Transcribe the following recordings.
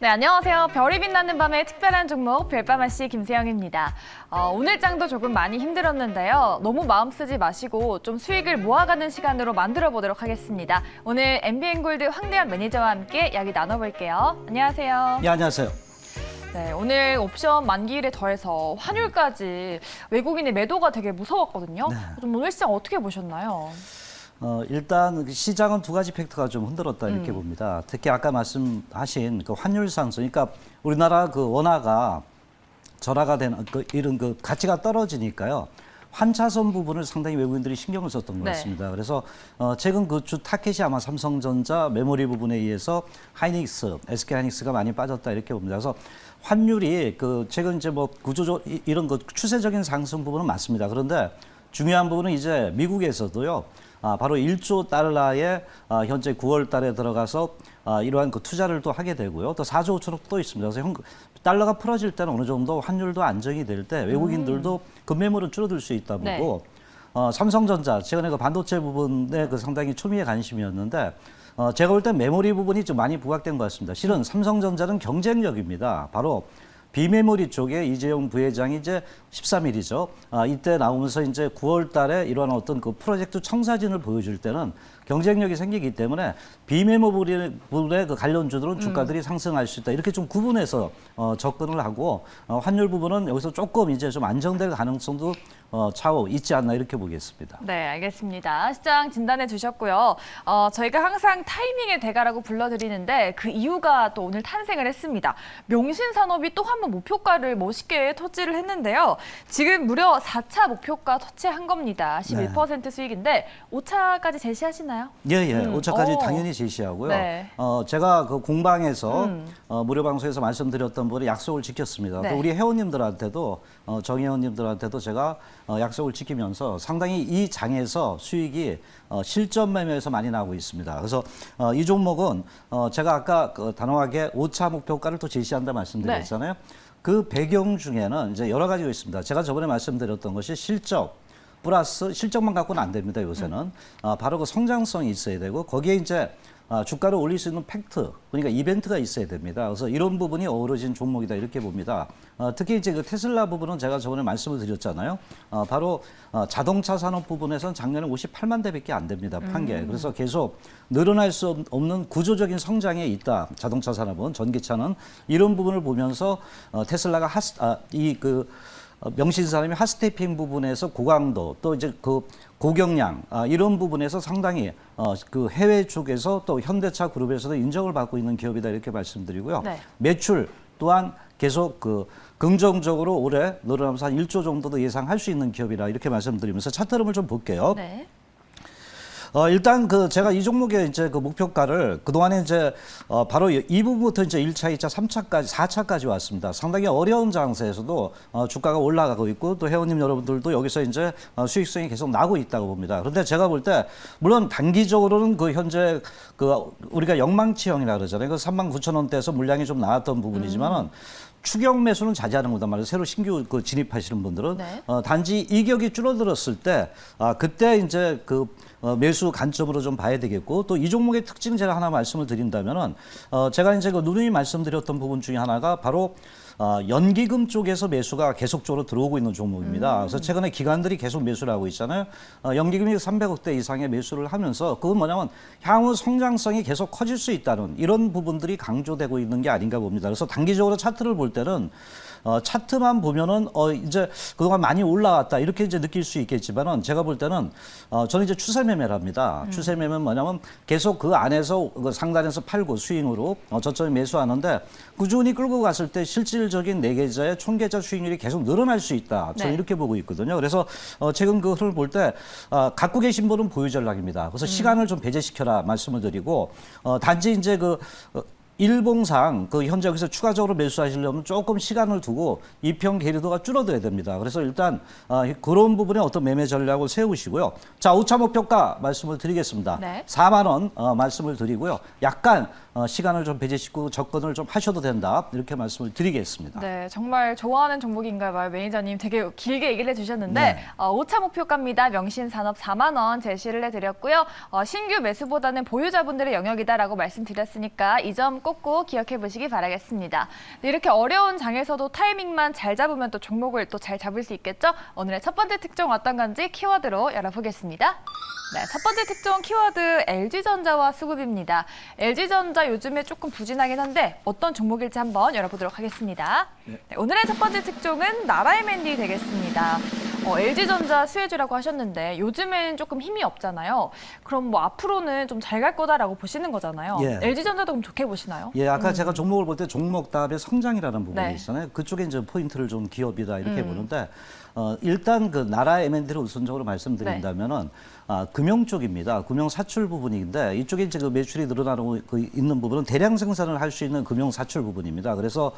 네, 안녕하세요. 별이 빛나는 밤의 특별한 종목 별밤아씨 김세영입니다. 오늘 장도 조금 많이 힘들었는데요. 너무 마음 쓰지 마시고 좀 수익을 모아가는 시간으로 만들어 보도록 하겠습니다. 오늘 MBN골드 황대현 매니저와 함께 이야기 나눠볼게요. 안녕하세요. 네, 안녕하세요. 네, 오늘 옵션 만기일에 더해서 환율까지 외국인의 매도가 되게 무서웠거든요. 네. 좀 오늘 시장 어떻게 보셨나요? 일단 시장은 두 가지 팩터가 좀 흔들었다 이렇게 봅니다. 특히 아까 말씀하신 그 환율 상승, 그러니까 우리나라 그 원화가 절하가 되는 이런 그 가치가 떨어지니까요. 환차선 부분을 상당히 외국인들이 신경을 썼던 것 네. 같습니다. 그래서 최근 그 주 타켓이 아마 삼성전자 메모리 부분에 의해서 하이닉스, SK 하이닉스가 많이 빠졌다 이렇게 봅니다. 그래서 환율이 그 최근 이제 뭐 구조적 이런 그 추세적인 상승 부분은 맞습니다. 그런데 중요한 부분은 이제 미국에서도요. 바로 1조 달러에 현재 9월 달에 들어가서 이러한 그 투자를 또 하게 되고요. 또 4조 5천억 또 있습니다. 그래서 달러가 풀어질 때는 어느 정도 환율도 안정이 될 때 외국인들도 급매물은 줄어들 수 있다 보고 삼성전자 최근에 그 반도체 부분에 그 상당히 초미의 관심이었는데 제가 볼 때 메모리 부분이 좀 많이 부각된 것 같습니다. 실은 삼성전자는 경쟁력입니다. 바로 비메모리 쪽에 이재용 부회장이 이제 13일이죠. 이때 나오면서 이제 9월 달에 이러한 어떤 그 프로젝트 청사진을 보여줄 때는 경쟁력이 생기기 때문에 비메모리의 그 관련주들은 주가들이 상승할 수 있다. 이렇게 좀 구분해서 접근을 하고 환율 부분은 여기서 조금 이제 좀 안정될 가능성도 차후 있지 않나 이렇게 보겠습니다. 네, 알겠습니다. 시장 진단해 주셨고요. 저희가 항상 타이밍의 대가라고 불러드리는데 그 이유가 또 오늘 탄생을 했습니다. 명신산업이 또 한 번 목표가를 멋있게 터치를 했는데요. 지금 무려 4차 목표가 터치한 겁니다. 11% 수익인데 5차까지 제시하시나요? 예. 5차까지 당연히 제시하고요. 네. 제가 그 공방에서 무료 방송에서 말씀드렸던 분의 약속을 지켰습니다. 네. 또 우리 회원님들한테도 정회원님들한테도 제가 약속을 지키면서 상당히 이 장에서 수익이 실전 매매에서 많이 나오고 있습니다. 그래서 이 종목은 제가 아까 단호하게 5차 목표가를 또 제시한다 말씀드렸잖아요. 그 배경 중에는 이제 여러 가지가 있습니다. 제가 저번에 말씀드렸던 것이 실적 플러스 실적만 갖고는 안 됩니다. 요새는 바로 그 성장성이 있어야 되고 거기에 이제 주가를 올릴 수 있는 팩트, 그러니까 이벤트가 있어야 됩니다. 그래서 이런 부분이 어우러진 종목이다 이렇게 봅니다. 특히 이제 그 테슬라 부분은 제가 저번에 말씀을 드렸잖아요. 바로 자동차 산업 부분에서는 작년에 58만 대밖에 안 됩니다. 판게. 그래서 계속 늘어날 수 없는 구조적인 성장에 있다. 자동차 산업은 전기차는 이런 부분을 보면서 테슬라가 명신산업이 핫스태핑 부분에서 고강도 또 이제 그 고경량 이런 부분에서 상당히 그 해외 쪽에서 또 현대차 그룹에서도 인정을 받고 있는 기업이다 이렇게 말씀드리고요. 네. 매출 또한 계속 그 긍정적으로 올해 늘어나면서 한 1조 정도도 예상할 수 있는 기업이라 이렇게 말씀드리면서 차트 흐름을 좀 볼게요. 네. 일단 제가 이 종목의 이제 그 목표가를 그동안에 이제 바로 이 부분부터 이제 1차, 2차, 3차까지, 4차까지 왔습니다. 상당히 어려운 장세에서도 주가가 올라가고 있고 또 회원님 여러분들도 여기서 이제 수익성이 계속 나고 있다고 봅니다. 그런데 제가 볼 때 물론 단기적으로는 그 현재 우리가 영망치형이라 그러잖아요. 그 39,000원대에서 물량이 좀 나왔던 부분이지만은 추격 매수는 자제하는 거단 말이에요. 새로 신규 진입하시는 분들은 네. 단지 이격이 줄어들었을 때 그때 이제 매수 관점으로 좀 봐야 되겠고 또 이 종목의 특징 제가 하나 말씀을 드린다면은 제가 이제 누누이 말씀드렸던 부분 중에 하나가 바로 연기금 쪽에서 매수가 계속적으로 들어오고 있는 종목입니다. 그래서 최근에 기관들이 계속 매수를 하고 있잖아요. 연기금이 300억대 이상의 매수를 하면서 그건 뭐냐면 향후 성장성이 계속 커질 수 있다는 이런 부분들이 강조되고 있는 게 아닌가 봅니다. 그래서 단기적으로 차트를 볼 때는 차트만 보면은 이제 그동안 많이 올라왔다 이렇게 이제 느낄 수 있겠지만은 제가 볼 때는 저는 이제 추세 매매를 합니다. 추세 매매는 뭐냐면 계속 그 안에서 그 상단에서 팔고 스윙으로 저점에 매수하는데 꾸준히 끌고 갔을 때 실질적인 내 계좌의 총 계좌 수익률이 계속 늘어날 수 있다. 저는 네. 이렇게 보고 있거든요. 그래서 최근 그 흐름을 볼 때 갖고 계신 분은 보유 전략입니다. 그래서 시간을 좀 배제시켜라 말씀을 드리고 단지 이제 일봉상 현재 여기서 추가적으로 매수하시려면 조금 시간을 두고 이평 계리도가 줄어들어야 됩니다. 그래서 일단 그런 부분에 어떤 매매 전략을 세우시고요. 자, 5차 목표가 말씀을 드리겠습니다. 네. 4만 원 말씀을 드리고요. 약간 시간을 좀 배제시키고 접근을 좀 하셔도 된다 이렇게 말씀을 드리겠습니다. 네, 정말 좋아하는 종목인가 봐요. 매니저님 되게 길게 얘기를 해주셨는데 네. 5차 목표가입니다. 명신산업 4만 원 제시를 해드렸고요. 신규 매수보다는 보유자분들의 영역이다라고 말씀드렸으니까 이 점 꼭꼭 기억해 보시기 바라겠습니다. 네, 이렇게 어려운 장에서도 타이밍만 잘 잡으면 또 종목을 또 잘 잡을 수 있겠죠? 오늘의 첫 번째 특종 어떤 건지 키워드로 열어보겠습니다. 네, 첫 번째 특종 키워드 LG전자와 수급입니다. LG전자 요즘에 조금 부진하긴 한데 어떤 종목일지 한번 열어보도록 하겠습니다. 네, 오늘의 첫 번째 특종은 나라 M&D 되겠습니다. LG전자 수혜주라고 하셨는데 요즘엔 조금 힘이 없잖아요. 그럼 뭐 앞으로는 좀 잘 갈 거다라고 보시는 거잖아요. 예. LG전자도 그럼 좋게 보시나요? 예, 아까 제가 종목을 볼 때 종목 답의 성장이라는 부분이 네. 있잖아요. 그쪽에 이제 포인트를 좀 기업이다 이렇게 보는데 일단 그 나라 M&D를 우선적으로 말씀드린다면은 금융 쪽입니다. 금융 사출 부분인데 이쪽에 이제 그 매출이 늘어나고 있는 부분은 대량 생산을 할 수 있는 금융 사출 부분입니다. 그래서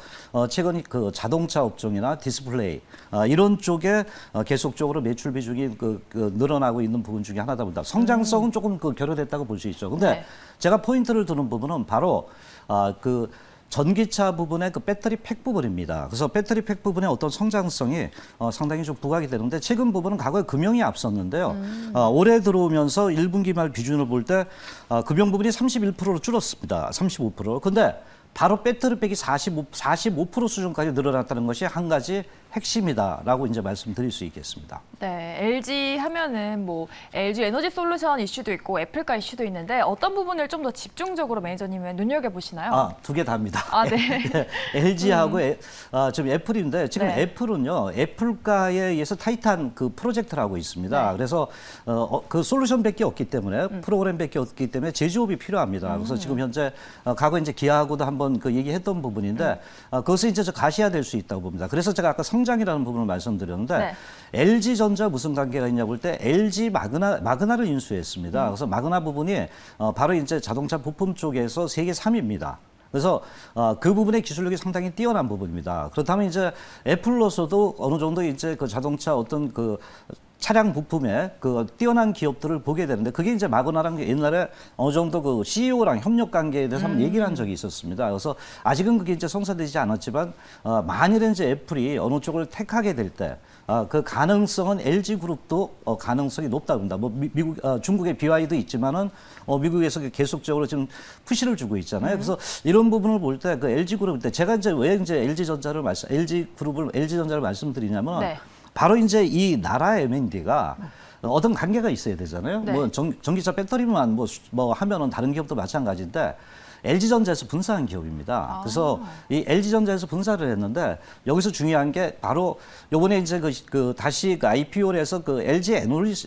최근 그 자동차 업종이나 디스플레이 이런 쪽에 계속적으로 매출 비중이 늘어나고 있는 부분 중에 하나다 보다 성장성은 조금 결여됐다고 볼 수 있죠. 근데 네. 제가 포인트를 두는 부분은 바로 그 전기차 부분의 그 배터리 팩 부분입니다. 그래서 배터리 팩 부분의 어떤 성장성이 상당히 좀 부각이 되는데 최근 부분은 과거에 금융이 앞섰는데요. 올해 들어오면서 1분기 말 기준으로 볼 때 금융 부분이 31%로 줄었습니다. 35%. 근데 바로 배터리 팩이 45% 수준까지 늘어났다는 것이 한 가지 핵심이다라고 이제 말씀드릴 수 있겠습니다. 네, LG 하면은 뭐 LG 에너지 솔루션 이슈도 있고 애플과 이슈도 있는데 어떤 부분을 좀 더 집중적으로 매니저님은 눈여겨 보시나요? 두 개 다입니다. 네. LG하고 지금 애플인데 지금 네. 애플은요 애플가에 의해서 타이탄 그 프로젝트를 하고 있습니다. 네. 그래서 그 솔루션밖에 없기 때문에 프로그램밖에 없기 때문에 제조업이 필요합니다. 그래서 지금 현재 과거 이제 기아하고도 한번 그 얘기했던 부분인데 그것을 이제 가시화될 수 있다고 봅니다. 그래서 제가 아까 성장이라는 부분을 말씀드렸는데 네. LG전자 무슨 관계가 있냐 볼 때 LG 마그나를 인수했습니다. 그래서 마그나 부분이 바로 이제 자동차 부품 쪽에서 세계 3위입니다. 그래서 그 부분의 기술력이 상당히 뛰어난 부분입니다. 그렇다면 이제 애플로서도 어느 정도 이제 그 자동차 어떤 그 차량 부품에 그 뛰어난 기업들을 보게 되는데 그게 이제 마그나랑 옛날에 어느 정도 그 CEO랑 협력 관계에 대해서 한번 얘기를 한 적이 있었습니다. 그래서 아직은 그게 이제 성사되지 않았지만 만일에 이제 애플이 어느 쪽을 택하게 될 때 그 가능성은 LG 그룹도 가능성이 높다고 합니다. 뭐 미국, 중국의 BY도 있지만은 미국에서 계속적으로 지금 푸시를 주고 있잖아요. 그래서 이런 부분을 볼 때 그 LG 그룹 때 제가 이제 왜 이제 LG전자를 말씀드리냐면 네. 바로 이제 이 나라 M&D가 어떤 관계가 있어야 되잖아요. 네. 뭐 전기차 배터리만 뭐 하면은 다른 기업도 마찬가지인데 LG전자에서 분사한 기업입니다. 그래서 이 LG전자에서 분사를 했는데 여기서 중요한 게 바로 요번에 이제 다시 그 IPO를 해서 그 LG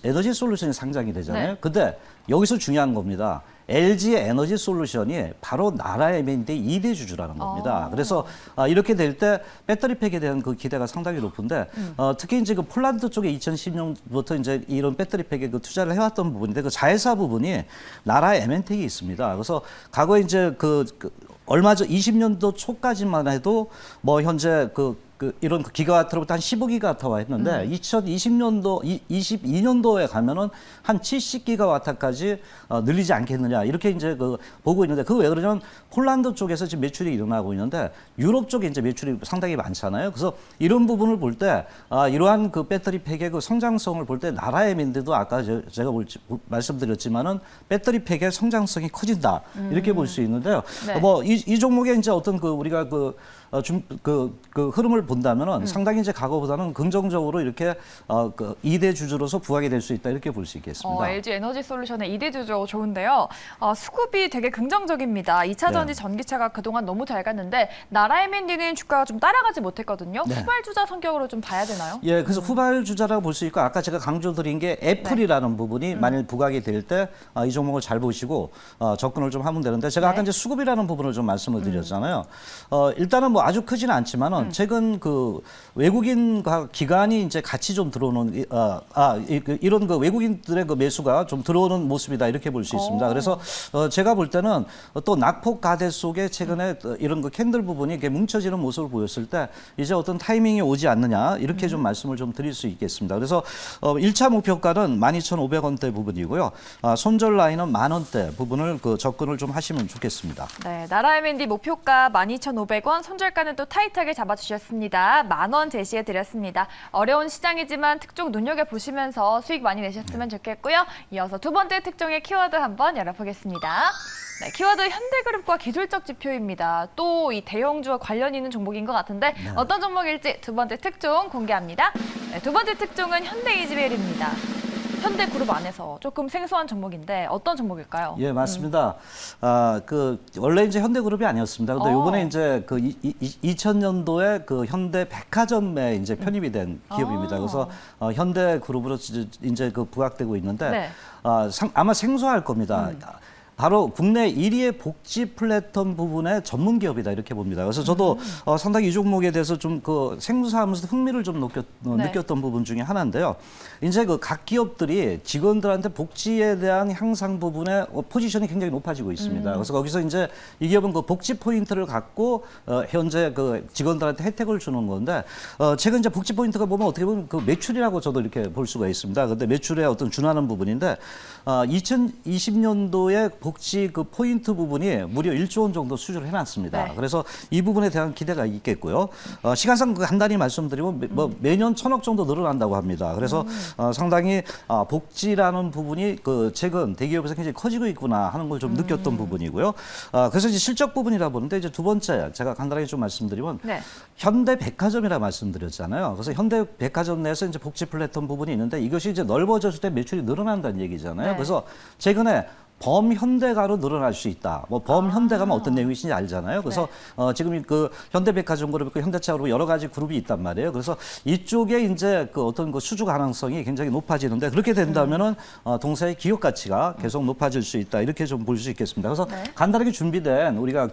에너지 솔루션이 상장이 되잖아요. 네. 근데 여기서 중요한 겁니다. LG 에너지 솔루션이 바로 나라 M&D 2대 주주라는 겁니다. 그래서 이렇게 될 때 배터리 팩에 대한 그 기대가 상당히 높은데 특히 이제 그 폴란드 쪽에 2010년부터 이제 이런 배터리 팩에 그 투자를 해왔던 부분인데 그 자회사 부분이 나라 M&T에 있습니다. 그래서 과거에 이제 얼마 전 20년도 초까지만 해도 뭐 현재 이런 기가와트로부터 한 15기가와트와 했는데 22년도에 가면은 한 70기가와트까지 늘리지 않겠느냐 이렇게 이제 보고 있는데 왜 그러냐면 폴란드 쪽에서 지금 매출이 일어나고 있는데 유럽 쪽에 이제 매출이 상당히 많잖아요. 그래서 이런 부분을 볼 때 이러한 그 배터리 팩의 그 성장성을 볼 때 나라 M&D도 아까 제가 말씀드렸지만은 배터리 팩의 성장성이 커진다 이렇게 볼 수 있는데요. 네. 뭐 이 종목에 이제 어떤 우리가 흐름을 본다면은 상당히 이제 과거보다는 긍정적으로 이렇게 2대 주주로서 부각이 될 수 있다 이렇게 볼 수 있겠습니다. LG 에너지 솔루션의 2대 주주 좋은데요. 수급이 되게 긍정적입니다. 2차 전지 전기차가 그동안 너무 잘 갔는데 나라 M&D는 주가가 좀 따라가지 못했거든요. 네. 후발주자 성격으로 좀 봐야 되나요? 예, 그래서 후발주자라고 볼 수 있고 아까 제가 강조드린 게 애플이라는 부분이 만일 부각이 될 때 이 종목을 잘 보시고 접근을 좀 하면 되는데 제가 아까 네. 이제 수급이라는 부분을 좀 말씀을 드렸잖아요. 일단은 뭐 아주 크지는 않지만은 최근 어떤 그 외국인과 기관이 이제 같이 좀 들어오는 이런 그 외국인들의 그 매수가 좀 들어오는 모습이다 이렇게 볼 수 있습니다. 그래서 제가 볼 때는 또 낙폭 가대 속에 최근에 이런 그 캔들 부분이 이렇게 뭉쳐지는 모습을 보였을 때 이제 어떤 타이밍이 오지 않느냐 이렇게 좀 말씀을 좀 드릴 수 있겠습니다. 그래서 1차 목표가는 12,500원대 부분이고요. 손절 라인은 10,000원대 부분을 그 접근을 좀 하시면 좋겠습니다. 네, 나라 M&D 목표가 12,500원, 손절가는 또 타이트하게 잡아주셨습니다. 10,000원 제시해 드렸습니다. 어려운 시장이지만 특종 눈여겨보시면서 수익 많이 내셨으면 좋겠고요. 이어서 두 번째 특종의 키워드 한번 열어보겠습니다. 네, 키워드 현대그룹과 기술적 지표입니다. 또 이 대형주와 관련 있는 종목인 것 같은데 어떤 종목일지 두 번째 특종 공개합니다. 네, 두 번째 특종은 현대이지벨입니다. 현대그룹 안에서 조금 생소한 종목인데 어떤 종목일까요? 예, 맞습니다. 그 원래 이제 현대그룹이 아니었습니다. 근데 요번에 이제 그 2000년도에 그 현대백화점에 이제 편입이 된 기업입니다. 그래서 현대그룹으로 이제 그 부각되고 있는데 네. 아마 생소할 겁니다. 바로 국내 1위의 복지 플랫폼 부분의 전문 기업이다 이렇게 봅니다. 그래서 저도 상당히 이 종목에 대해서 좀 그 생소하면서 흥미를 좀 느꼈던 부분 중에 하나인데요. 이제 그 각 기업들이 직원들한테 복지에 대한 향상 부분의 포지션이 굉장히 높아지고 있습니다. 그래서 거기서 이제 이 기업은 그 복지 포인트를 갖고 현재 그 직원들한테 혜택을 주는 건데 최근 이제 복지 포인트가 보면 어떻게 보면 그 매출이라고 저도 이렇게 볼 수가 있습니다. 근데 매출에 어떤 준하는 부분인데 2020년도에 복지 그 포인트 부분이 무려 1조 원 정도 수주를 해놨습니다. 네. 그래서 이 부분에 대한 기대가 있겠고요. 시간상 그 간단히 말씀드리면 뭐 매년 1,000억 정도 늘어난다고 합니다. 그래서 상당히 복지라는 부분이 그 최근 대기업에서 굉장히 커지고 있구나 하는 걸 좀 느꼈던 부분이고요. 그래서 이제 실적 부분이라 보는데 이제 두 번째 제가 간단하게 좀 말씀드리면 네. 현대백화점이라 말씀드렸잖아요. 그래서 현대백화점 내에서 이제 복지 플랫폼 부분이 있는데 이것이 이제 넓어졌을 때 매출이 늘어난다는 얘기잖아요. 네. 그래서 최근에 범현대가로 늘어날 수 있다. 뭐 범현대가면 어떤 내용이신지 알잖아요. 그래서 지금 그 현대백화점 그룹 있고 현대차 그룹 여러 가지 그룹이 있단 말이에요. 그래서 이쪽에 이제 그 어떤 그 수주 가능성이 굉장히 높아지는데 그렇게 된다면은 동사의 기업 가치가 계속 높아질 수 있다. 이렇게 좀 볼 수 있겠습니다. 그래서 간단하게 준비된 우리가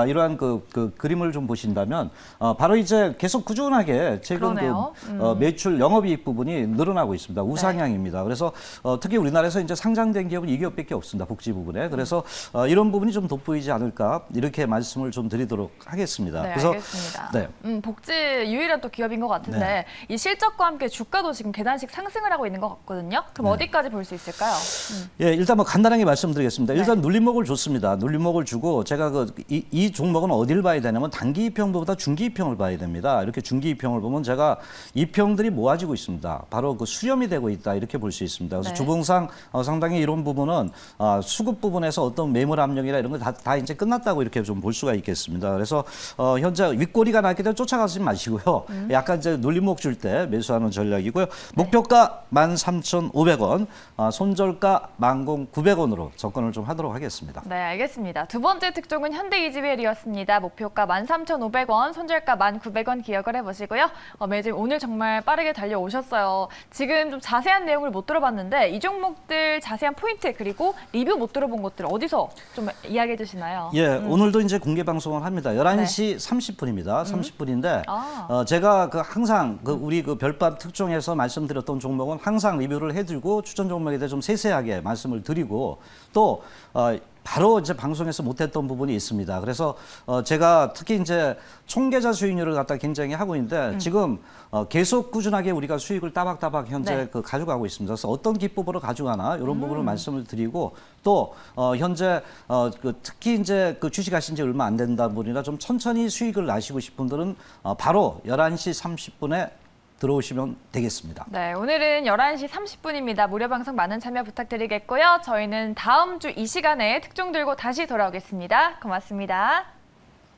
이러한 그 그림을 좀 보신다면 바로 이제 계속 꾸준하게 최근 그러네요. 매출 영업이익 부분이 늘어나고 있습니다. 우상향입니다. 그래서 특히 우리나라에서 이제 상장된 기업은 이 기업밖에 없습니다. 복지 부분에. 그래서 이런 부분이 좀 돋보이지 않을까 이렇게 말씀을 좀 드리도록 하겠습니다. 네, 그래서 알겠습니다. 네. 복지 유일한 또 기업인 것 같은데 네. 이 실적과 함께 주가도 지금 계단식 상승을 하고 있는 것 같거든요. 그럼 어디까지 볼 수 있을까요? 예, 일단 뭐 간단하게 말씀드리겠습니다. 일단 눌림목을 줬습니다. 눌림목을 주고 제가 이 종목은 어디를 봐야 되냐면 단기 2평보다 중기 2평을 봐야 됩니다. 이렇게 중기 2평을 보면 제가 2평들이 모아지고 있습니다. 바로 그 수렴이 되고 있다 이렇게 볼 수 있습니다. 그래서 네. 주봉상 상당히 이런 부분은 수급 부분에서 어떤 매물 압력이나 이런 거 다 이제 끝났다고 이렇게 좀 볼 수가 있겠습니다. 그래서 현재 윗꼬리가 났기 때문에 쫓아가지 마시고요. 약간 이제 눌림목 줄 때 매수하는 전략이고요. 목표가 13,500원, 손절가 10,900원으로 접근을 좀 하도록 하겠습니다. 네, 알겠습니다. 두 번째 특종은 현대이지벨이었습니다. 목표가 13,500원, 손절가 1,900원 기억을 해보시고요. 매진 오늘 정말 빠르게 달려오셨어요. 지금 좀 자세한 내용을 못 들어봤는데 이 종목들 자세한 포인트 그리고 리뷰 못 들어본 것들 어디서 좀 이야기해 주시나요? 예, 오늘도 이제 공개 방송을 합니다. 11시 30분입니다. 30분인데 제가 그 항상 우리 그 별밤 특종에서 말씀드렸던 종목은 항상 리뷰를 해드리고 추천 종목에 대해 좀 세세하게 말씀을 드리고 또 바로 이제 방송에서 못했던 부분이 있습니다. 그래서 제가 특히 이제 총계좌 수익률을 갖다 굉장히 하고 있는데 지금 계속 꾸준하게 우리가 수익을 따박따박 현재 네. 그 가져가고 있습니다. 그래서 어떤 기법으로 가져가나 이런 부분을 말씀을 드리고 또 현재 특히 이제 그 주식하신 지 얼마 안 된다 분이라 좀 천천히 수익을 나시고 싶은 분들은 바로 11시 30분에 들어오시면 되겠습니다. 네, 오늘은 11시 30분입니다. 무료 방송 많은 참여 부탁드리겠고요. 저희는 다음 주 이 시간에 특종 들고 다시 돌아오겠습니다. 고맙습니다.